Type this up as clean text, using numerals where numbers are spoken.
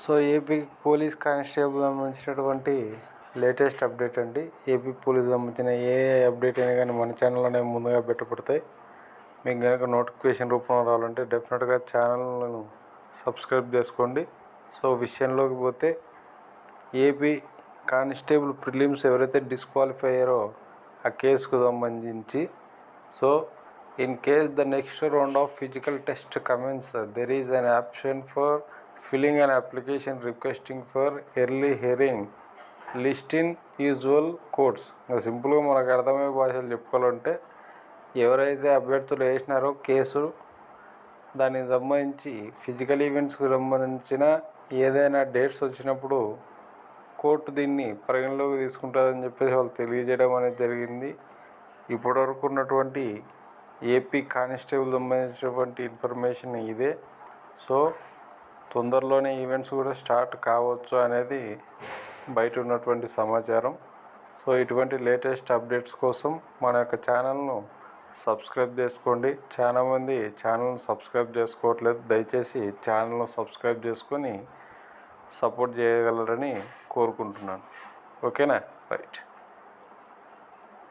So AP police constable సంబంధించినటువంటి latest update అండి. AP police సంబంధించిన ఏ అప్డేట్ అయినా కానీ మన ఛానల్లోనే ముందుగా పెట్టబడతాయి. మీకు కనుక నోటిఫికేషన్ రూపంలో రావాలంటే డెఫినెట్గా ఛానల్ను సబ్స్క్రైబ్ చేసుకోండి. సో విషయంలోకి పోతే ఏపీ కానిస్టేబుల్ ప్రిలిమ్స్ ఎవరైతే డిస్క్వాలిఫై అయ్యారో ఆ కేసుకు సంబంధించి so in case the next round of physical test commence there is an option for filling an application requesting for early hearing list in usual courts. ఇంకా సింపుల్గా మనకు అర్థమయ్యే భాషలు చెప్పుకోవాలంటే ఎవరైతే అభ్యర్థులు వేసినారో కేసు దానికి సంబంధించి ఫిజికల్ ఈవెంట్స్కి సంబంధించిన ఏదైనా డేట్స్ వచ్చినప్పుడు కోర్టు దీన్ని పరిగణలోకి తీసుకుంటుందని చెప్పేసి వాళ్ళు తెలియజేయడం అనేది జరిగింది. ఇప్పటివరకు ఉన్నటువంటి ఏపీ కానిస్టేబుల్ సంబంధించినటువంటి ఇన్ఫర్మేషన్ ఇదే. సో తొందరలోనే ఈవెంట్స్ కూడా స్టార్ట్ కావచ్చు అనేది బయట ఉన్నటువంటి సమాచారం. సో ఇటువంటి లేటెస్ట్ అప్డేట్స్ కోసం మన యొక్క ఛానల్ను సబ్స్క్రైబ్ చేసుకోండి. చాలామంది ఛానల్ను సబ్స్క్రైబ్ చేసుకోవట్లేదు. దయచేసి ఛానల్ను సబ్స్క్రైబ్ చేసుకొని సపోర్ట్ చేయగలరని కోరుకుంటున్నాను. ఓకేనా? రైట్.